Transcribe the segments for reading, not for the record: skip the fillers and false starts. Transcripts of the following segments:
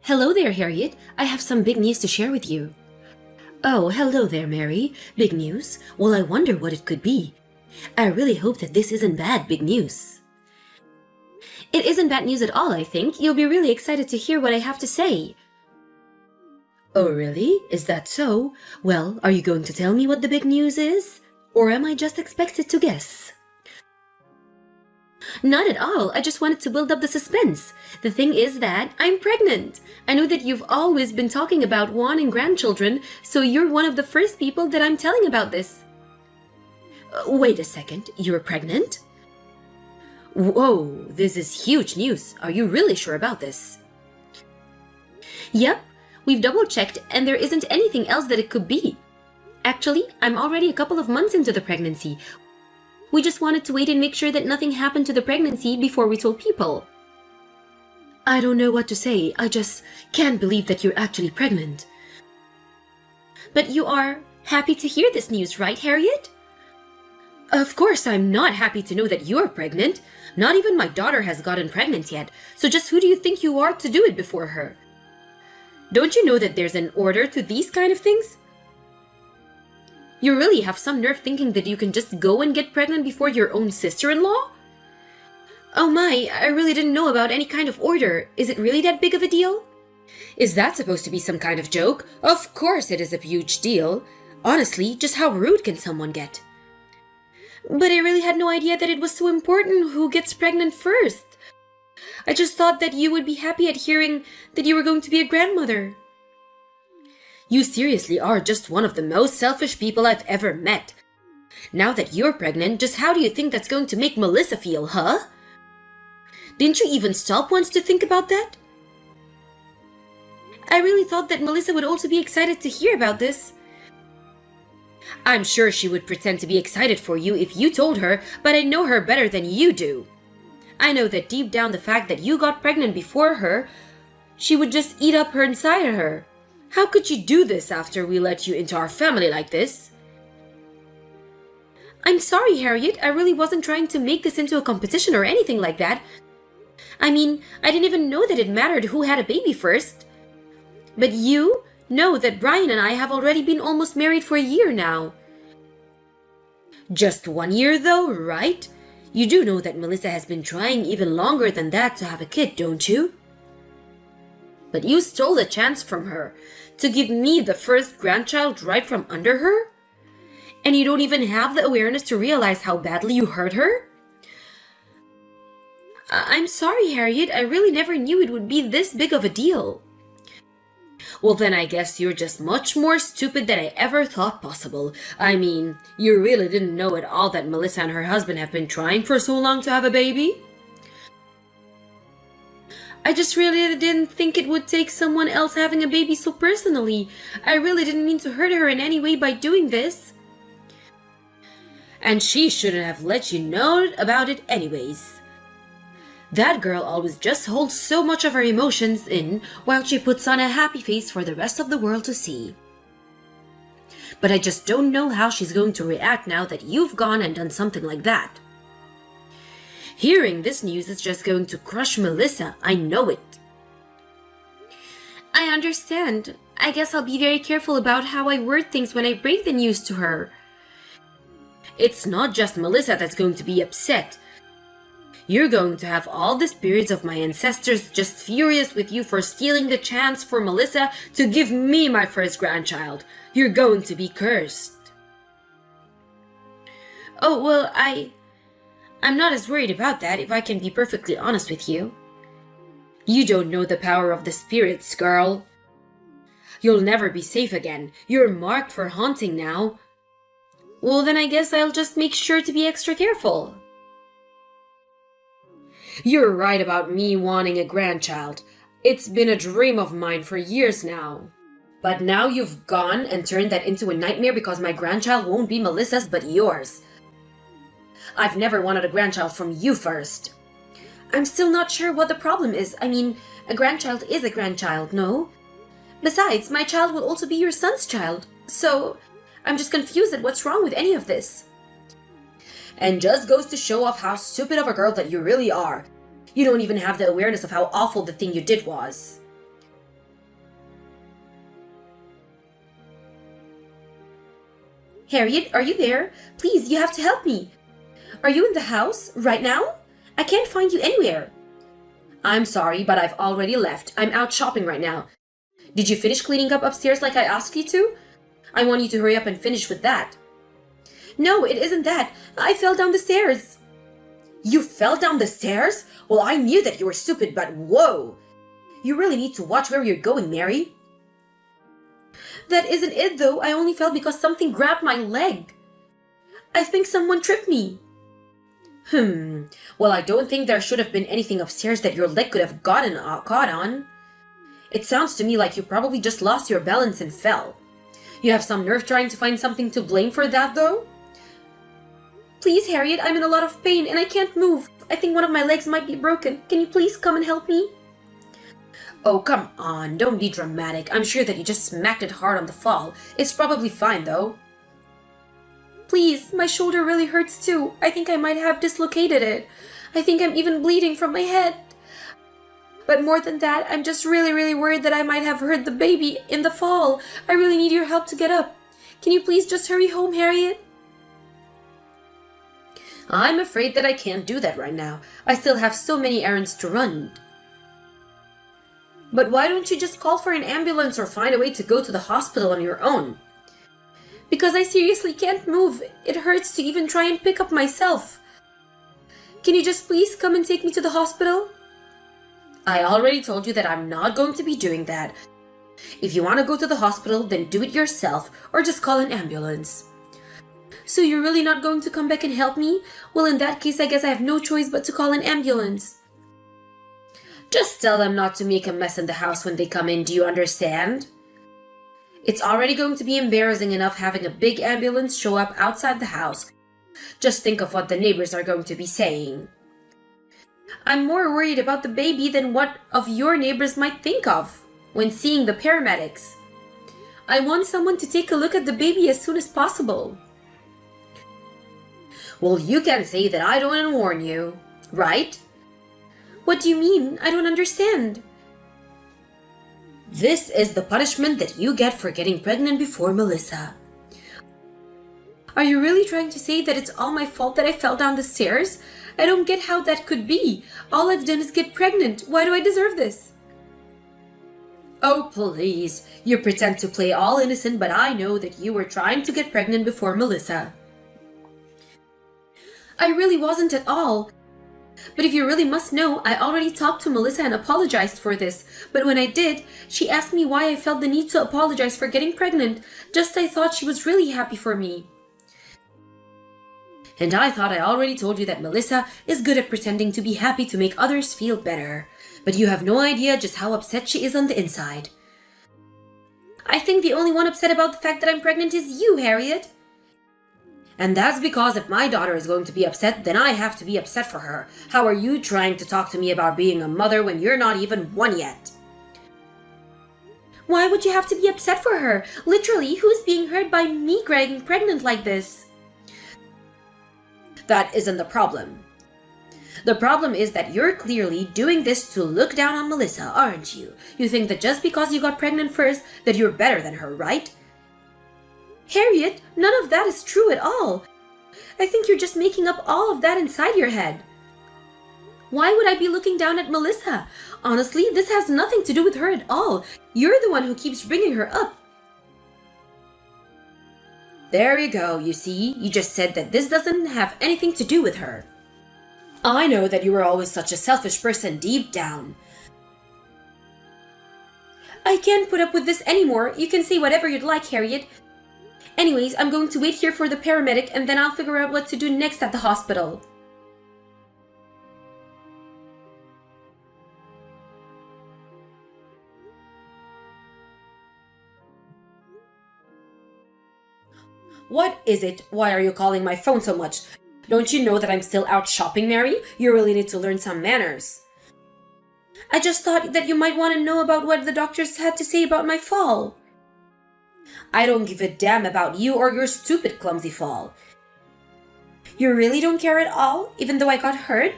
Hello there, Harriet. I have some big news to share with you. Oh, hello there, Mary. Big news? Well, I wonder what it could be. I really hope that this isn't big news. It isn't bad news at all, I think. You'll be really excited to hear what I have to say. Oh, really? Is that so? Well, are you going to tell me what the big news is? Or am I just expected to guess? Not at all. I just wanted to build up the suspense. The thing is that I'm pregnant. I know that you've always been talking about wanting grandchildren, so you're one of the first people that I'm telling about this. Wait a second. You're pregnant? Whoa, this is huge news. Are you really sure about this? Yep. We've double-checked and there isn't anything else that it could be. Actually, I'm already a couple of months into the pregnancy. We just wanted to wait and make sure that nothing happened to the pregnancy before we told people. I don't know what to say. I just can't believe that you're actually pregnant. But you are happy to hear this news, right, Harriet? Of course, I'm not happy to know that you're pregnant. Not even my daughter has gotten pregnant yet. So just who do you think you are to do it before her? Don't you know that there's an order to these kind of things? You really have some nerve thinking that you can just go and get pregnant before your own sister-in-law? Oh my, I really didn't know about any kind of order. Is it really that big of a deal? Is that supposed to be some kind of joke? Of course it is a huge deal. Honestly, just how rude can someone get? But I really had no idea that it was so important who gets pregnant first. I just thought that you would be happy at hearing that you were going to be a grandmother. You seriously are just one of the most selfish people I've ever met. Now that you're pregnant, just how do you think that's going to make Melissa feel, huh? Didn't you even stop once to think about that? I really thought that Melissa would also be excited to hear about this. I'm sure she would pretend to be excited for you if you told her, but I know her better than you do. I know that deep down the fact that you got pregnant before her, she would just eat up her inside of her. How could you do this after we let you into our family like this? I'm sorry, Harriet. I really wasn't trying to make this into a competition or anything like that. I mean, I didn't even know that it mattered who had a baby first. But you know that Brian and I have already been almost married for a year now. Just 1 year though, right? You do know that Melissa has been trying even longer than that to have a kid, don't you? But you stole the chance from her to give me the first grandchild right from under her? And you don't even have the awareness to realize how badly you hurt her? I'm sorry, Harriet. I really never knew it would be this big of a deal. Well, then I guess you're just much more stupid than I ever thought possible. I mean, you really didn't know at all that Melissa and her husband have been trying for so long to have a baby? I just really didn't think it would take someone else having a baby so personally. I really didn't mean to hurt her in any way by doing this. And she shouldn't have let you know about it anyways. That girl always just holds so much of her emotions in while she puts on a happy face for the rest of the world to see. But I just don't know how she's going to react now that you've gone and done something like that. Hearing this news is just going to crush Melissa, I know it. I understand. I guess I'll be very careful about how I word things when I break the news to her. It's not just Melissa that's going to be upset. You're going to have all the spirits of my ancestors just furious with you for stealing the chance for Melissa to give me my first grandchild. You're going to be cursed. Oh, well, I'm not as worried about that, if I can be perfectly honest with you. You don't know the power of the spirits, girl. You'll never be safe again. You're marked for haunting now. Well, then I guess I'll just make sure to be extra careful. You're right about me wanting a grandchild. It's been a dream of mine for years now. But now you've gone and turned that into a nightmare because my grandchild won't be Melissa's but yours. I've never wanted a grandchild from you first. I'm still not sure what the problem is. I mean, a grandchild is a grandchild, no? Besides, my child will also be your son's child. So, I'm just confused at what's wrong with any of this. And just goes to show off how stupid of a girl that you really are. You don't even have the awareness of how awful the thing you did was. Harriet, are you there? Please, you have to help me. Are you in the house right now? I can't find you anywhere. I'm sorry, but I've already left. I'm out shopping right now. Did you finish cleaning up upstairs like I asked you to? I want you to hurry up and finish with that. No, it isn't that. I fell down the stairs. You fell down the stairs? Well, I knew that you were stupid, but whoa! You really need to watch where you're going, Mary. That isn't it, though. I only fell because something grabbed my leg. I think someone tripped me. Well, I don't think there should have been anything upstairs that your leg could have gotten caught on. It sounds to me like you probably just lost your balance and fell. You have some nerve trying to find something to blame for that, though? Please, Harriet, I'm in a lot of pain and I can't move. I think one of my legs might be broken. Can you please come and help me? Oh, come on, don't be dramatic. I'm sure that you just smacked it hard on the fall. It's probably fine, though. Please, my shoulder really hurts too. I think I might have dislocated it. I think I'm even bleeding from my head. But more than that, I'm just really worried that I might have hurt the baby in the fall. I really need your help to get up. Can you please just hurry home, Harriet? I'm afraid that I can't do that right now. I still have so many errands to run. But why don't you just call for an ambulance or find a way to go to the hospital on your own? Because I seriously can't move. It hurts to even try and pick up myself. Can you just please come and take me to the hospital? I already told you that I'm not going to be doing that. If you want to go to the hospital, then do it yourself or just call an ambulance. So you're really not going to come back and help me? Well, in that case, I guess I have no choice but to call an ambulance. Just tell them not to make a mess in the house when they come in, do you understand? It's already going to be embarrassing enough having a big ambulance show up outside the house. Just think of what the neighbors are going to be saying. I'm more worried about the baby than what of your neighbors might think of when seeing the paramedics. I want someone to take a look at the baby as soon as possible. Well, you can say that I don't warn you, right? What do you mean? I don't understand. This is the punishment that you get for getting pregnant before Melissa. Are you really trying to say that it's all my fault that I fell down the stairs? I don't get how that could be. All I've done is get pregnant. Why do I deserve this? Oh, please. You pretend to play all innocent, but I know that you were trying to get pregnant before Melissa. I really wasn't at all. But if you really must know, I already talked to Melissa and apologized for this. But when I did, she asked me why I felt the need to apologize for getting pregnant. I thought she was really happy for me. And I thought I already told you that Melissa is good at pretending to be happy to make others feel better. But you have no idea just how upset she is on the inside. I think the only one upset about the fact that I'm pregnant is you, Harriet. And that's because if my daughter is going to be upset, then I have to be upset for her. How are you trying to talk to me about being a mother when you're not even one yet? Why would you have to be upset for her? Literally, who's being hurt by me getting pregnant like this? That isn't the problem. The problem is that you're clearly doing this to look down on Melissa, aren't you? You think that just because you got pregnant first, that you're better than her, right? Harriet, none of that is true at all. I think you're just making up all of that inside your head. Why would I be looking down at Melissa? Honestly, this has nothing to do with her at all. You're the one who keeps bringing her up. There you go, you see, you just said that this doesn't have anything to do with her. I know that you were always such a selfish person deep down. I can't put up with this anymore. You can say whatever you'd like, Harriet. Anyways, I'm going to wait here for the paramedic and then I'll figure out what to do next at the hospital. What is it? Why are you calling my phone so much? Don't you know that I'm still out shopping, Mary? You really need to learn some manners. I just thought that you might want to know about what the doctors had to say about my fall. I don't give a damn about you or your stupid clumsy fall. You really don't care at all, even though I got hurt?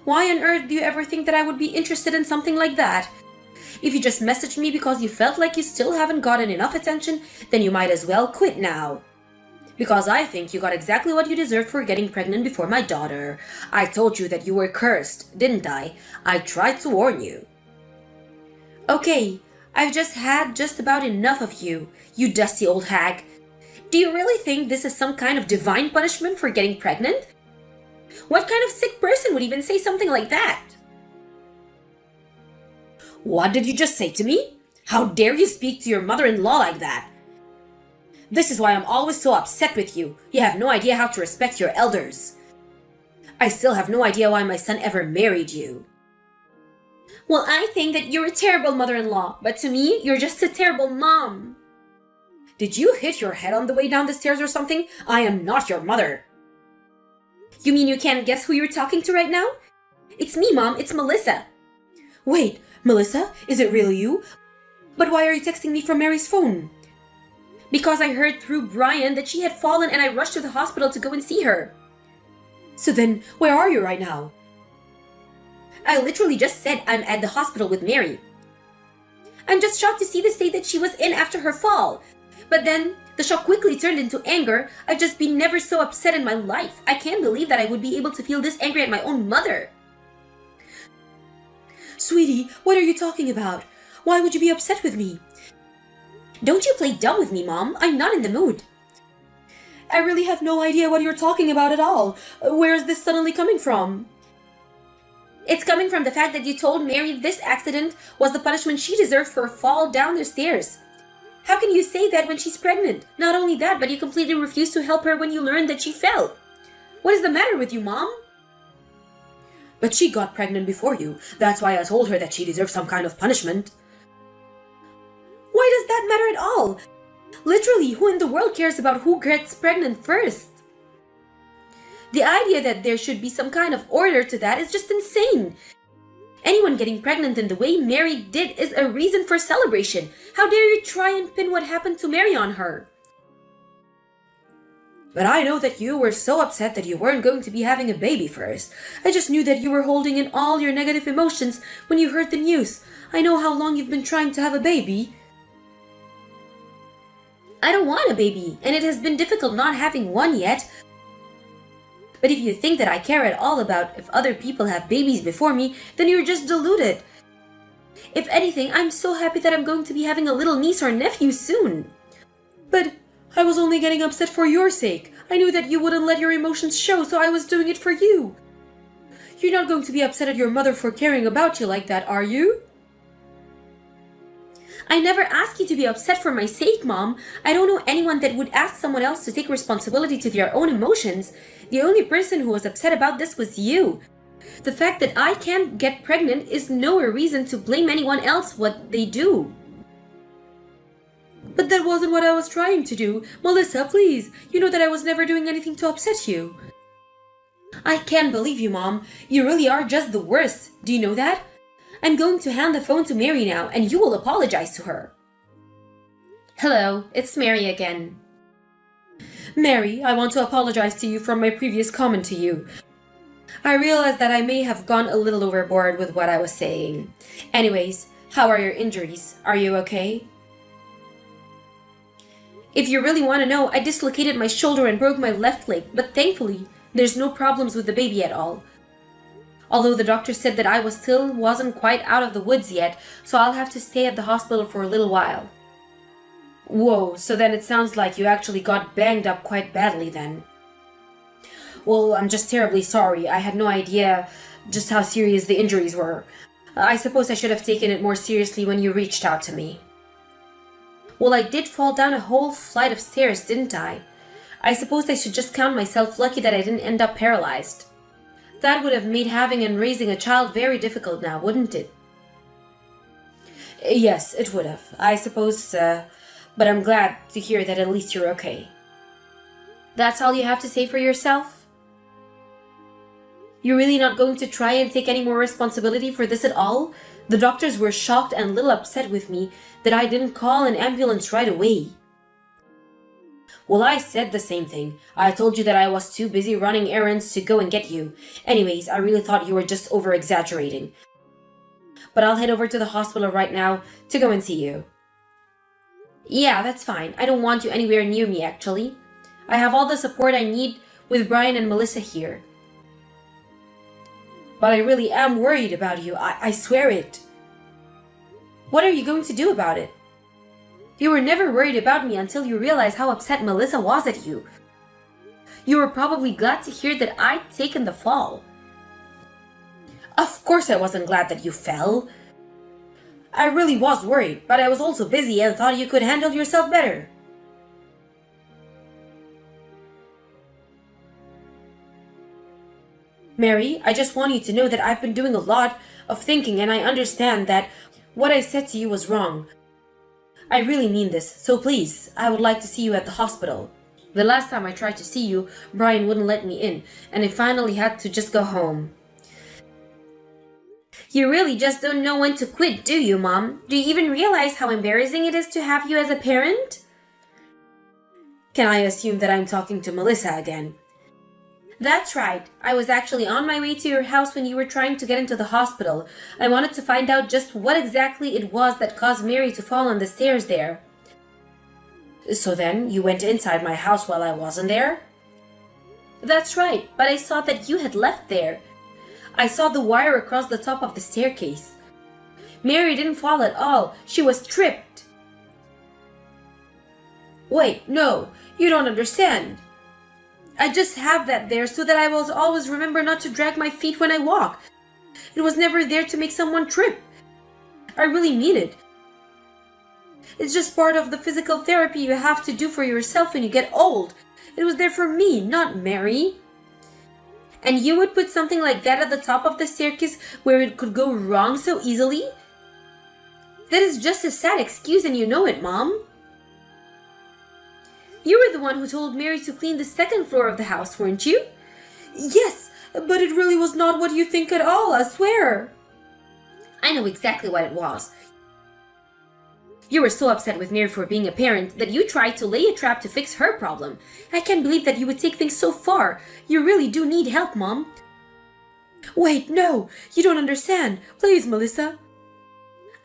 Why on earth do you ever think that I would be interested in something like that? If you just messaged me because you felt like you still haven't gotten enough attention, then you might as well quit now. Because I think you got exactly what you deserved for getting pregnant before my daughter. I told you that you were cursed, didn't I? I tried to warn you. Okay, I've just had just about enough of you, you dusty old hag. Do you really think this is some kind of divine punishment for getting pregnant? What kind of sick person would even say something like that? What did you just say to me? How dare you speak to your mother-in-law like that? This is why I'm always so upset with you. You have no idea how to respect your elders. I still have no idea why my son ever married you. Well, I think that you're a terrible mother-in-law, but to me, you're just a terrible mom. Did you hit your head on the way down the stairs or something? I am not your mother. You mean you can't guess who you're talking to right now? It's me, Mom. It's Melissa. Wait, Melissa? Is it really you? But why are you texting me from Mary's phone? Because I heard through Brian that she had fallen and I rushed to the hospital to go and see her. So then, where are you right now? I literally just said I'm at the hospital with Mary. I'm just shocked to see the state that she was in after her fall. But then, the shock quickly turned into anger. I've just been never so upset in my life. I can't believe that I would be able to feel this angry at my own mother. Sweetie, what are you talking about? Why would you be upset with me? Don't you play dumb with me, Mom. I'm not in the mood. I really have no idea what you're talking about at all. Where is this suddenly coming from? It's coming from the fact that you told Mary this accident was the punishment she deserved for a fall down the stairs. How can you say that when she's pregnant? Not only that, but you completely refused to help her when you learned that she fell. What is the matter with you, Mom? But she got pregnant before you. That's why I told her that she deserved some kind of punishment. Why does that matter at all? Literally, who in the world cares about who gets pregnant first? The idea that there should be some kind of order to that is just insane. Anyone getting pregnant in the way Mary did is a reason for celebration. How dare you try and pin what happened to Mary on her? But I know that you were so upset that you weren't going to be having a baby first. I just knew that you were holding in all your negative emotions when you heard the news. I know how long you've been trying to have a baby. I don't want a baby, and it has been difficult not having one yet. But if you think that I care at all about if other people have babies before me, then you're just deluded. If anything, I'm so happy that I'm going to be having a little niece or nephew soon. But I was only getting upset for your sake. I knew that you wouldn't let your emotions show, so I was doing it for you. You're not going to be upset at your mother for caring about you like that, are you? I never asked you to be upset for my sake, Mom. I don't know anyone that would ask someone else to take responsibility to their own emotions. The only person who was upset about this was you. The fact that I can't get pregnant is no reason to blame anyone else what they do. But that wasn't what I was trying to do. Melissa, please. You know that I was never doing anything to upset you. I can't believe you, Mom. You really are just the worst. Do you know that? I'm going to hand the phone to Mary now, and you will apologize to her. Hello, it's Mary again. Mary, I want to apologize to you for my previous comment to you. I realize that I may have gone a little overboard with what I was saying. Anyways, how are your injuries? Are you okay? If you really want to know, I dislocated my shoulder and broke my left leg, but thankfully, there's no problems with the baby at all. Although the doctor said that I wasn't quite out of the woods yet, so I'll have to stay at the hospital for a little while. Whoa, so then it sounds like you actually got banged up quite badly then. Well, I'm just terribly sorry. I had no idea just how serious the injuries were. I suppose I should have taken it more seriously when you reached out to me. Well, I did fall down a whole flight of stairs, didn't I? I suppose I should just count myself lucky that I didn't end up paralyzed. That would have made having and raising a child very difficult now, wouldn't it? Yes, it would have. I suppose, but I'm glad to hear that at least you're okay. That's all you have to say for yourself? You're really not going to try and take any more responsibility for this at all? The doctors were shocked and a little upset with me that I didn't call an ambulance right away. Well, I said the same thing. I told you that I was too busy running errands to go and get you. Anyways, I really thought you were just over-exaggerating. but I'll head over to the hospital right now to go and see you. Yeah, that's fine. I don't want you anywhere near me, actually. I have all the support I need with Brian and Melissa here. But I really am worried about you. I swear it. What are you going to do about it? You were never worried about me until you realized how upset Melissa was at you. You were probably glad to hear that I'd taken the fall. Of course I wasn't glad that you fell. I really was worried, but I was also busy and thought you could handle yourself better. Mary, I just want you to know that I've been doing a lot of thinking and I understand that what I said to you was wrong. I really mean this, so please, I would like to see you at the hospital. The last time I tried to see you, Brian wouldn't let me in, and I finally had to just go home. You really just don't know when to quit, do you, Mom? Do you even realize how embarrassing it is to have you as a parent? Can I assume that I'm talking to Melissa again? That's right. I was actually on my way to your house when you were trying to get into the hospital. I wanted to find out just what exactly it was that caused Mary to fall on the stairs there. So then, you went inside my house while I wasn't there? That's right, but I saw that you had left there. I saw the wire across the top of the staircase. Mary didn't fall at all. She was tripped. Wait, no, you don't understand. I just have that there so that I will always remember not to drag my feet when I walk. It was never there to make someone trip. I really mean it. It's just part of the physical therapy you have to do for yourself when you get old. It was there for me, not Mary. And you would put something like that at the top of the staircase where it could go wrong so easily? That is just a sad excuse and you know it, Mom. You were the one who told Mary to clean the second floor of the house, weren't you? Yes, but it really was not what you think at all, I swear. I know exactly what it was. You were so upset with Mary for being a parent that you tried to lay a trap to fix her problem. I can't believe that you would take things so far. You really do need help, Mom. Wait, no, you don't understand. Please, Melissa.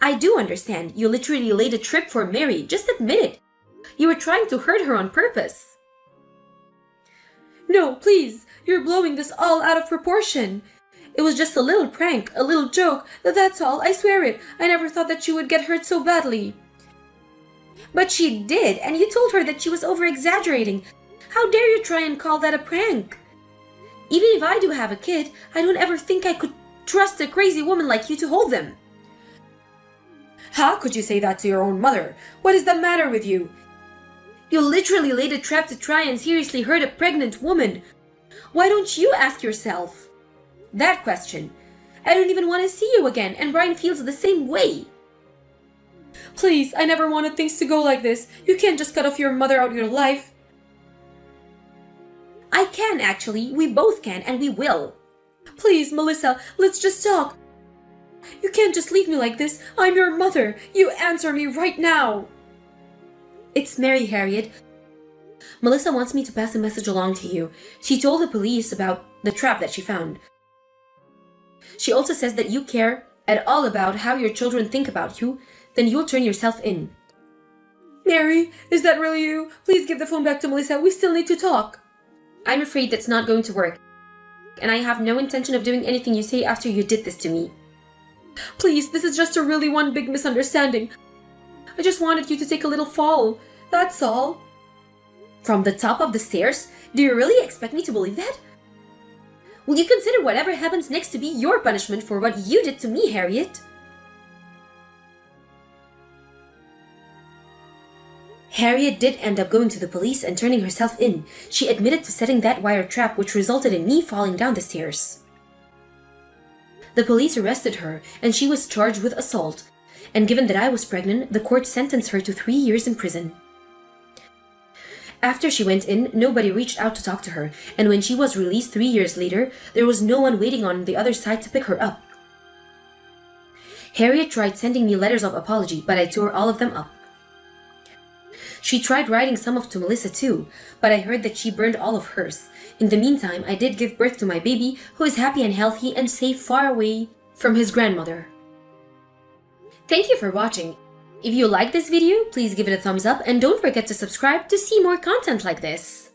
I do understand. You literally laid a trap for Mary. Just admit it. You were trying to hurt her on purpose. No, please. You're blowing this all out of proportion. It was just a little prank, a little joke. That's all. I swear it. I never thought that she would get hurt so badly. But she did, and you told her that she was over-exaggerating. How dare you try and call that a prank? Even if I do have a kid, I don't ever think I could trust a crazy woman like you to hold them. How could you say that to your own mother? What is the matter with you? You literally laid a trap to try and seriously hurt a pregnant woman. Why don't you ask yourself that question? I don't even want to see you again, and Brian feels the same way. Please, I never wanted things to go like this. You can't just cut off your mother out of your life. I can, actually. We both can, and we will. Please, Melissa, let's just talk. You can't just leave me like this. I'm your mother. You answer me right now. It's Mary, Harriet. Melissa wants me to pass a message along to you. She told the police about the trap that she found. She also says that you care at all about how your children think about you, then you'll turn yourself in. Mary, is that really you? Please give the phone back to Melissa. We still need to talk. I'm afraid that's not going to work, and I have no intention of doing anything you say after you did this to me. Please, this is just a really one big misunderstanding. I just wanted you to take a little fall. That's all. From the top of the stairs? Do you really expect me to believe that? Will you consider whatever happens next to be your punishment for what you did to me, Harriet? Harriet did end up going to the police and turning herself in. She admitted to setting that wire trap, which resulted in me falling down the stairs. The police arrested her, and she was charged with assault. And given that I was pregnant, the court sentenced her to 3 years in prison. After she went in, nobody reached out to talk to her, and when she was released 3 years later, there was no one waiting on the other side to pick her up. Harriet tried sending me letters of apology, but I tore all of them up. She tried writing some of to Melissa too, but I heard that she burned all of hers. In the meantime, I did give birth to my baby, who is happy and healthy and safe far away from his grandmother. Thank you for watching. If you like this video, please give it a thumbs up and don't forget to subscribe to see more content like this.